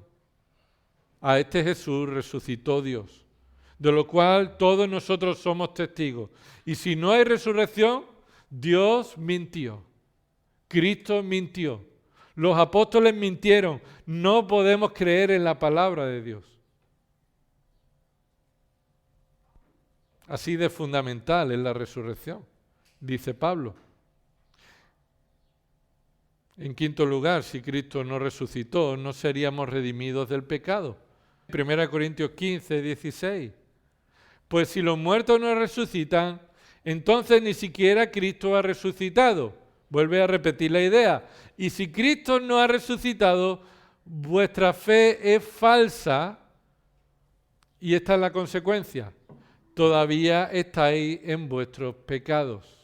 Speaker 1: A este Jesús resucitó Dios, de lo cual todos nosotros somos testigos. Y si no hay resurrección, Dios mintió. Cristo mintió. Los apóstoles mintieron. No podemos creer en la palabra de Dios. Así de fundamental es la resurrección, dice Pablo. En quinto lugar, si Cristo no resucitó, no seríamos redimidos del pecado. 1 Corintios 15, 16. Pues si los muertos no resucitan, entonces ni siquiera Cristo ha resucitado. Vuelve a repetir la idea. Y si Cristo no ha resucitado, vuestra fe es falsa. Y esta es la consecuencia. Todavía estáis en vuestros pecados.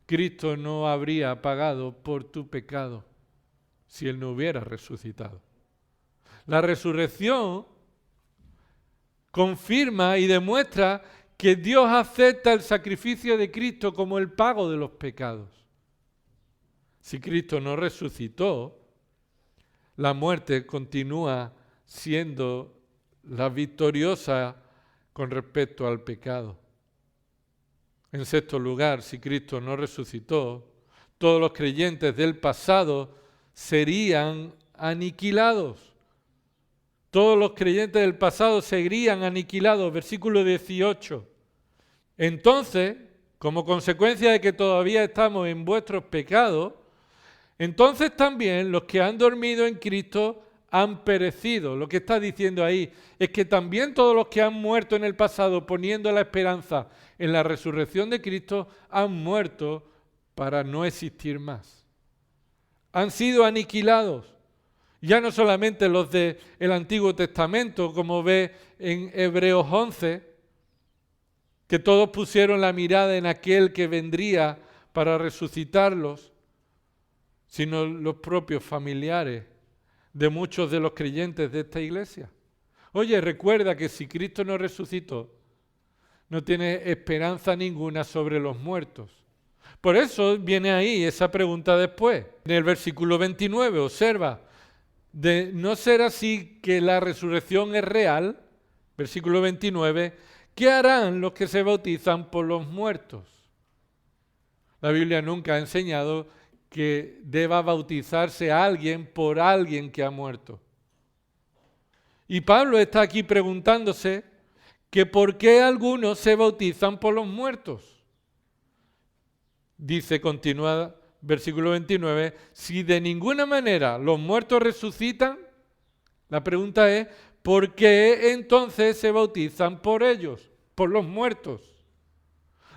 Speaker 1: Cristo no habría pagado por tu pecado si Él no hubiera resucitado. La resurrección confirma y demuestra que Dios acepta el sacrificio de Cristo como el pago de los pecados. Si Cristo no resucitó, la muerte continúa siendo la victoriosa con respecto al pecado. En sexto lugar, si Cristo no resucitó, todos los creyentes del pasado serían aniquilados. Todos los creyentes del pasado serían aniquilados. Versículo 18. Entonces, como consecuencia de que todavía estamos en vuestros pecados, entonces también los que han dormido en Cristo han perecido. Lo que está diciendo ahí es que también todos los que han muerto en el pasado poniendo la esperanza en la resurrección de Cristo han muerto para no existir más. Han sido aniquilados. Ya no solamente los del Antiguo Testamento, como ve en Hebreos 11, que todos pusieron la mirada en aquel que vendría para resucitarlos, sino los propios familiares de muchos de los creyentes de esta iglesia. Oye, recuerda que si Cristo no resucitó, no tiene esperanza ninguna sobre los muertos. Por eso viene ahí esa pregunta después. En el versículo 29, observa, de no ser así que la resurrección es real, versículo 29, ¿qué harán los que se bautizan por los muertos? La Biblia nunca ha enseñado que deba bautizarse a alguien por alguien que ha muerto. Y Pablo está aquí preguntándose que por qué algunos se bautizan por los muertos. Dice, continúa versículo 29, si de ninguna manera los muertos resucitan, la pregunta es, ¿por qué entonces se bautizan por ellos, por los muertos?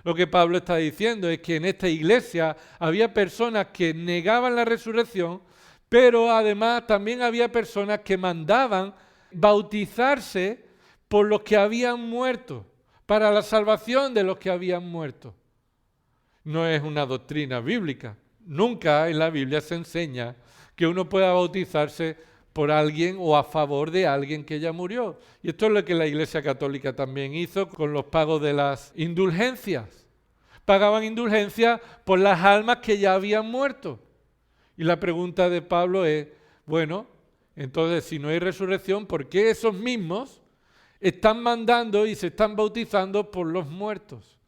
Speaker 1: Lo que Pablo está diciendo es que en esta iglesia había personas que negaban la resurrección, pero además también había personas que mandaban bautizarse por los que habían muerto, para la salvación de los que habían muerto. No es una doctrina bíblica. Nunca en la Biblia se enseña que uno pueda bautizarse por alguien o a favor de alguien que ya murió. Y esto es lo que la Iglesia Católica también hizo con los pagos de las indulgencias. Pagaban indulgencias por las almas que ya habían muerto. Y la pregunta de Pablo es, bueno, entonces si no hay resurrección, ¿por qué esos mismos están mandando y se están bautizando por los muertos?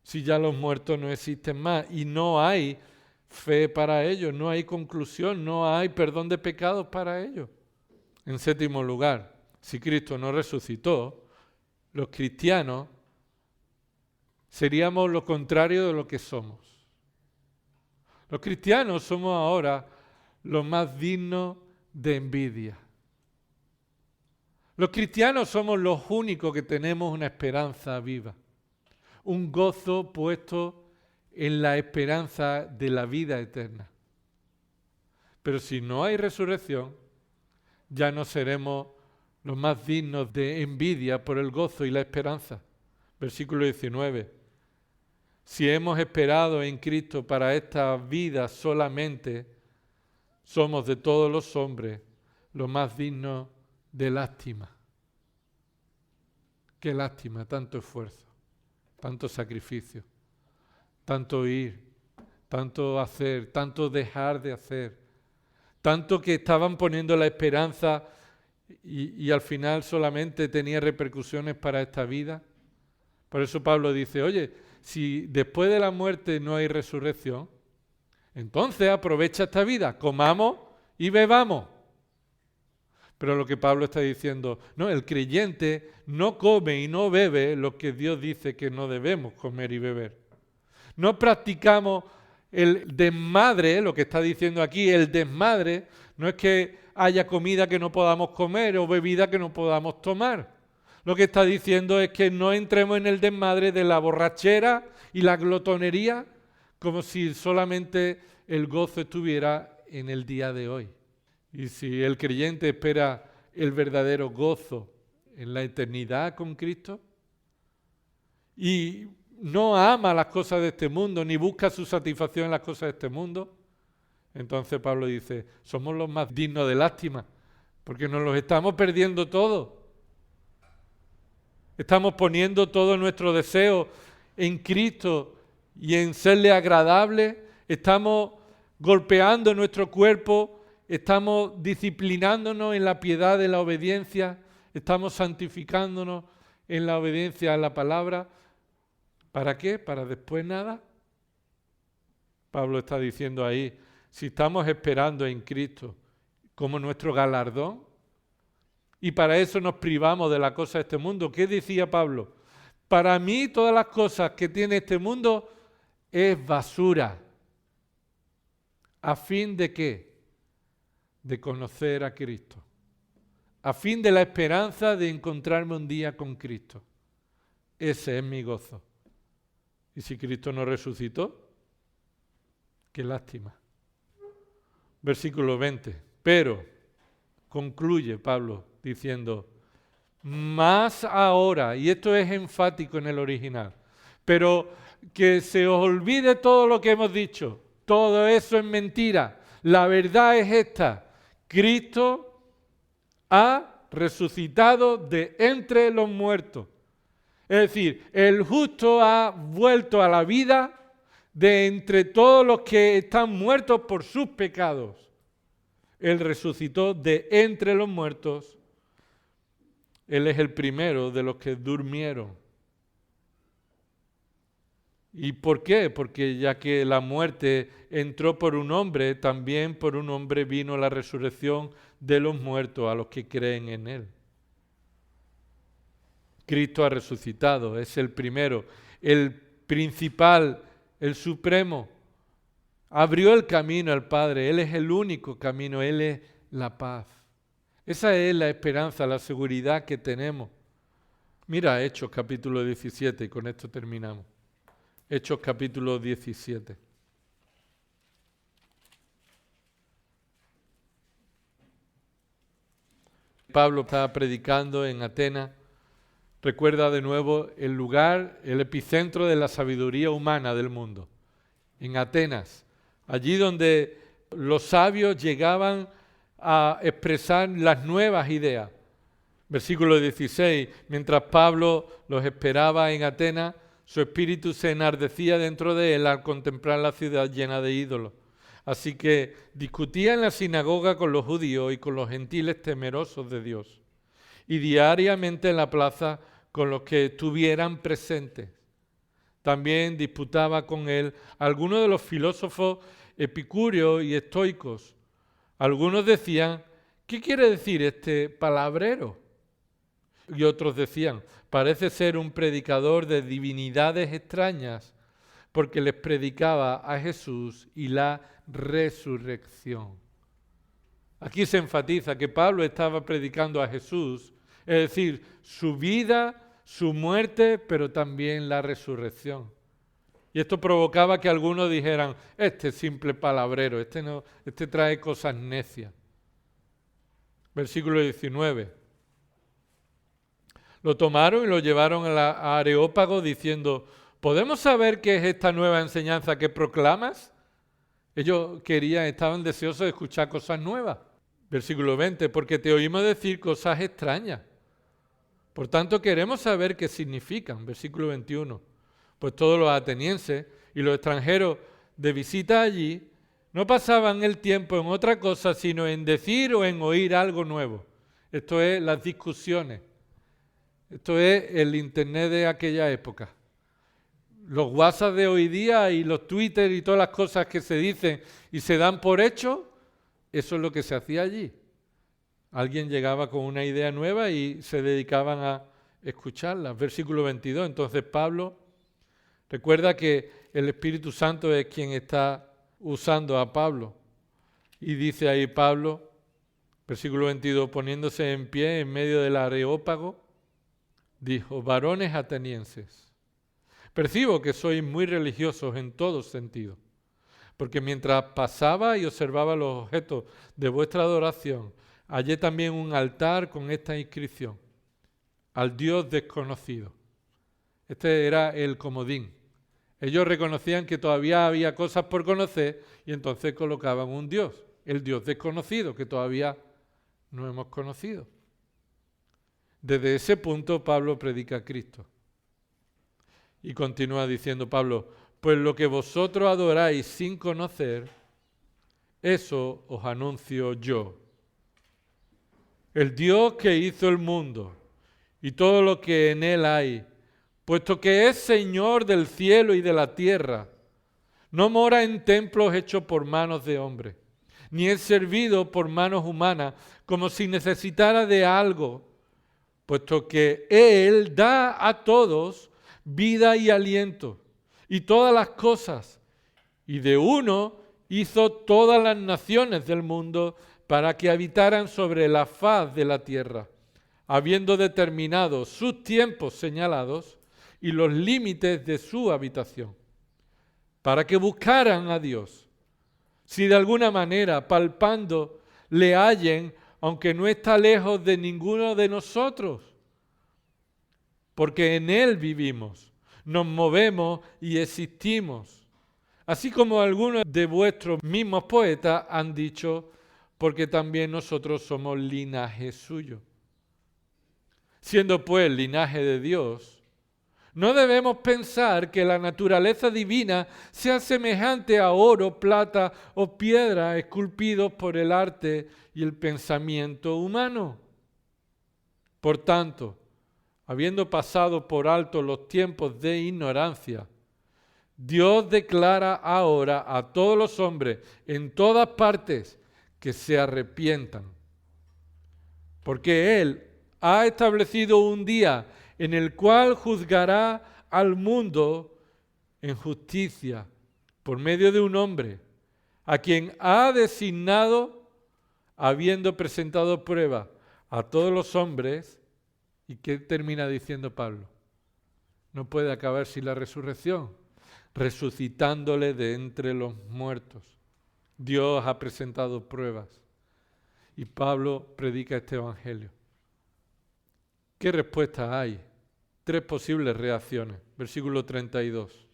Speaker 1: Si ya los muertos no existen más y no hay fe para ellos, no hay conclusión, no hay perdón de pecados para ellos. En séptimo lugar, si Cristo no resucitó, los cristianos seríamos lo contrario de lo que somos. Los cristianos somos ahora los más dignos de envidia. Los cristianos somos los únicos que tenemos una esperanza viva, un gozo puesto en la esperanza de la vida eterna. Pero si no hay resurrección, ya no seremos los más dignos de envidia por el gozo y la esperanza. Versículo 19. Si hemos esperado en Cristo para esta vida solamente, somos de todos los hombres los más dignos de lástima. Qué lástima, tanto esfuerzo, tanto sacrificio, tanto ir, tanto hacer, tanto dejar de hacer, tanto que estaban poniendo la esperanza y al final solamente tenía repercusiones para esta vida. Por eso Pablo dice, oye, si después de la muerte no hay resurrección, entonces aprovecha esta vida, comamos y bebamos. Pero lo que Pablo está diciendo, no, el creyente no come y no bebe lo que Dios dice que no debemos comer y beber. No practicamos el desmadre, lo que está diciendo aquí, el desmadre, no es que haya comida que no podamos comer o bebida que no podamos tomar. Lo que está diciendo es que no entremos en el desmadre de la borrachera y la glotonería como si solamente el gozo estuviera en el día de hoy. Y si el creyente espera el verdadero gozo en la eternidad con Cristo y no ama las cosas de este mundo, ni busca su satisfacción en las cosas de este mundo, entonces Pablo dice, somos los más dignos de lástima, porque nos los estamos perdiendo todo. Estamos poniendo todo nuestro deseo en Cristo y en serle agradable. Estamos golpeando nuestro cuerpo, estamos disciplinándonos en la piedad de la obediencia, estamos santificándonos en la obediencia a la palabra. ¿Para qué? ¿Para después nada? Pablo está diciendo ahí, si estamos esperando en Cristo como nuestro galardón, y para eso nos privamos de la cosa de este mundo. ¿Qué decía Pablo? Para mí todas las cosas que tiene este mundo es basura. ¿A fin de qué? De conocer a Cristo. A fin de la esperanza de encontrarme un día con Cristo. Ese es mi gozo. Y si Cristo no resucitó, qué lástima. Versículo 20. Pero, concluye Pablo diciendo, más ahora, y esto es enfático en el original, pero que se os olvide todo lo que hemos dicho, todo eso es mentira, la verdad es esta, Cristo ha resucitado de entre los muertos, es decir, el justo ha vuelto a la vida de entre todos los que están muertos por sus pecados. Él resucitó de entre los muertos. Él es el primero de los que durmieron. ¿Y por qué? Porque ya que la muerte entró por un hombre, también por un hombre vino la resurrección de los muertos, a los que creen en Él. Cristo ha resucitado, es el primero, el principal, el supremo. Abrió el camino al Padre, Él es el único camino, Él es la paz. Esa es la esperanza, la seguridad que tenemos. Mira Hechos capítulo 17 y con esto terminamos. Hechos capítulo 17. Pablo estaba predicando en Atenas. Recuerda de nuevo el lugar, el epicentro de la sabiduría humana del mundo. En Atenas. Allí donde los sabios llegaban a expresar las nuevas ideas. Versículo 16, mientras Pablo los esperaba en Atenas, su espíritu se enardecía dentro de él al contemplar la ciudad llena de ídolos. Así que discutía en la sinagoga con los judíos y con los gentiles temerosos de Dios. Y diariamente en la plaza con los que estuvieran presentes. También disputaba con él algunos de los filósofos epicúreos y estoicos. Algunos decían, ¿qué quiere decir este palabrero? Y otros decían, parece ser un predicador de divinidades extrañas, porque les predicaba a Jesús y la resurrección. Aquí se enfatiza que Pablo estaba predicando a Jesús, es decir, su vida, su muerte, pero también la resurrección. Y esto provocaba que algunos dijeran, este es simple palabrero, este trae cosas necias. Versículo 19. Lo tomaron y lo llevaron a Areópago diciendo, ¿podemos saber qué es esta nueva enseñanza que proclamas? Ellos estaban deseosos de escuchar cosas nuevas. Versículo 20, porque te oímos decir cosas extrañas. Por tanto, queremos saber qué significan. Versículo 21. Pues todos los atenienses y los extranjeros de visita allí no pasaban el tiempo en otra cosa, sino en decir o en oír algo nuevo. Esto es las discusiones. Esto es el internet de aquella época. Los WhatsApp de hoy día y los Twitter y todas las cosas que se dicen y se dan por hecho, eso es lo que se hacía allí. Alguien llegaba con una idea nueva y se dedicaban a escucharla. Versículo 22. Entonces Pablo recuerda que el Espíritu Santo es quien está usando a Pablo. Y dice ahí Pablo, versículo 22, poniéndose en pie en medio del Areópago, dijo, varones atenienses, Percibo que sois muy religiosos en todo sentido, porque mientras pasaba y observaba los objetos de vuestra adoración, hallé también un altar con esta inscripción: al Dios desconocido. Este era el comodín. Ellos reconocían que todavía había cosas por conocer y entonces colocaban un Dios, el Dios desconocido, que todavía no hemos conocido. Desde ese punto Pablo predica a Cristo. Y continúa diciendo Pablo: pues lo que vosotros adoráis sin conocer, eso os anuncio yo. El Dios que hizo el mundo y todo lo que en él hay, puesto que es Señor del cielo y de la tierra, no mora en templos hechos por manos de hombres, ni es servido por manos humanas como si necesitara de algo, puesto que Él da a todos vida y aliento, y todas las cosas, y de uno hizo todas las naciones del mundo para que habitaran sobre la faz de la tierra, habiendo determinado sus tiempos señalados y los límites de su habitación, para que buscaran a Dios, si de alguna manera, palpando, le hallen, aunque no está lejos de ninguno de nosotros, porque en Él vivimos, nos movemos y existimos. Así como algunos de vuestros mismos poetas han dicho, porque también nosotros somos linaje suyo. Siendo pues linaje de Dios, no debemos pensar que la naturaleza divina sea semejante a oro, plata o piedra esculpidos por el arte y el pensamiento humano. Por tanto, habiendo pasado por alto los tiempos de ignorancia, Dios declara ahora a todos los hombres en todas partes que se arrepientan, porque Él ha establecido un día en el cual juzgará al mundo en justicia por medio de un hombre, a quien ha designado, habiendo presentado prueba a todos los hombres. ¿Y qué termina diciendo Pablo? No puede acabar sin la resurrección, resucitándole de entre los muertos. Dios ha presentado pruebas y Pablo predica este evangelio. ¿Qué respuesta hay? 3 posibles reacciones. Versículo 32.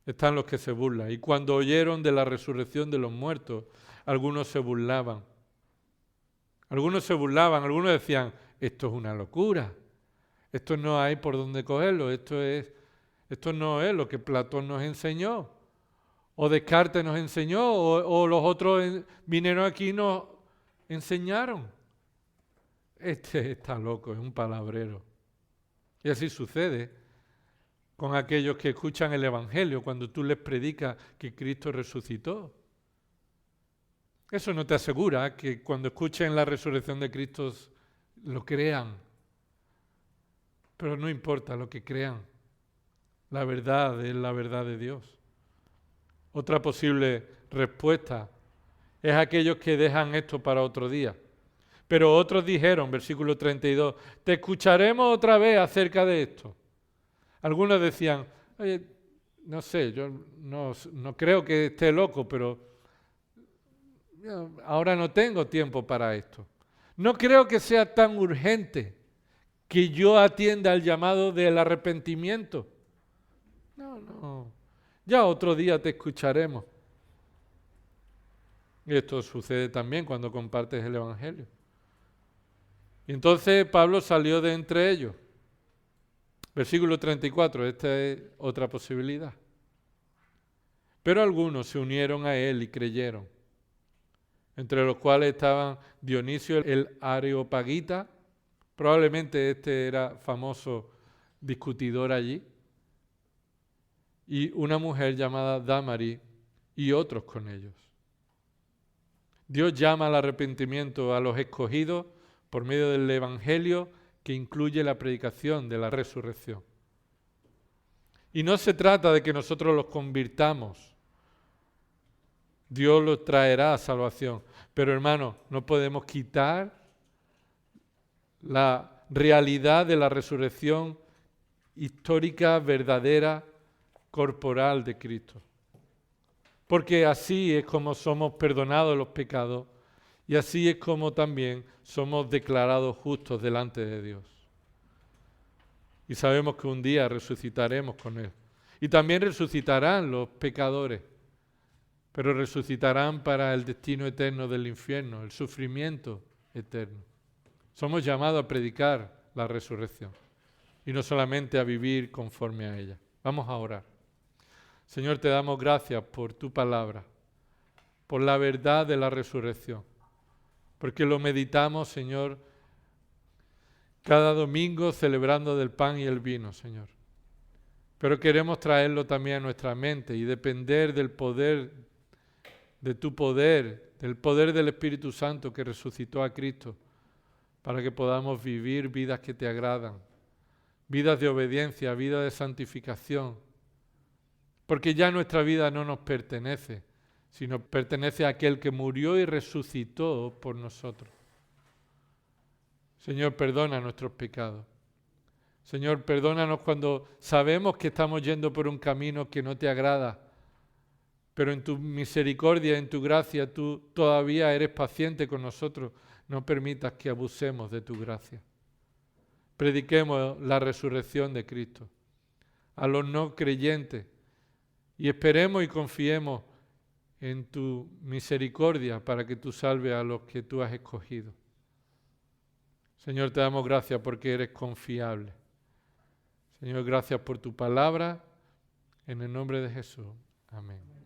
Speaker 1: Están los que se burlan. Y cuando oyeron de la resurrección de los muertos, algunos se burlaban. Algunos decían: esto es una locura. Esto no hay por dónde cogerlo. Esto no es lo que Platón nos enseñó. O Descartes nos enseñó. O los otros vinieron aquí y nos enseñaron. Este está loco, es un palabrero. Y así sucede con aquellos que escuchan el Evangelio cuando tú les predicas que Cristo resucitó. Eso no te asegura que cuando escuchen la resurrección de Cristo lo crean. Pero no importa lo que crean. La verdad es la verdad de Dios. Otra posible respuesta es aquellos que dejan esto para otro día. Pero otros dijeron, versículo 32, te escucharemos otra vez acerca de esto. Algunos decían, oye, no sé, yo no creo que esté loco, pero ahora no tengo tiempo para esto. No creo que sea tan urgente que yo atienda al llamado del arrepentimiento. No, ya otro día te escucharemos. Y esto sucede también cuando compartes el Evangelio. Y entonces Pablo salió de entre ellos. Versículo 34, esta es otra posibilidad. Pero algunos se unieron a él y creyeron, entre los cuales estaban Dionisio el Areopagita, probablemente este era famoso discutidor allí, y una mujer llamada Dámaris y otros con ellos. Dios llama al arrepentimiento a los escogidos por medio del Evangelio que incluye la predicación de la resurrección. Y no se trata de que nosotros los convirtamos. Dios los traerá a salvación. Pero hermanos, no podemos quitar la realidad de la resurrección histórica, verdadera, corporal de Cristo. Porque así es como somos perdonados los pecados y así es como también somos declarados justos delante de Dios. Y sabemos que un día resucitaremos con Él. Y también resucitarán los pecadores, pero resucitarán para el destino eterno del infierno, el sufrimiento eterno. Somos llamados a predicar la resurrección y no solamente a vivir conforme a ella. Vamos a orar. Señor, te damos gracias por tu palabra, por la verdad de la resurrección, porque lo meditamos, Señor, cada domingo celebrando del pan y el vino, Señor. Pero queremos traerlo también a nuestra mente y depender del poder, de tu poder, del poder del Espíritu Santo que resucitó a Cristo, para que podamos vivir vidas que te agradan, vidas de obediencia, vidas de santificación, porque ya nuestra vida no nos pertenece, sino pertenece a aquel que murió y resucitó por nosotros. Señor, perdona nuestros pecados. Señor, perdónanos cuando sabemos que estamos yendo por un camino que no te agrada, pero en tu misericordia, en tu gracia, tú todavía eres paciente con nosotros. No permitas que abusemos de tu gracia. Prediquemos la resurrección de Cristo a los no creyentes y esperemos y confiemos en tu misericordia para que tú salves a los que tú has escogido. Señor, te damos gracias porque eres confiable. Señor, gracias por tu palabra. En el nombre de Jesús. Amén.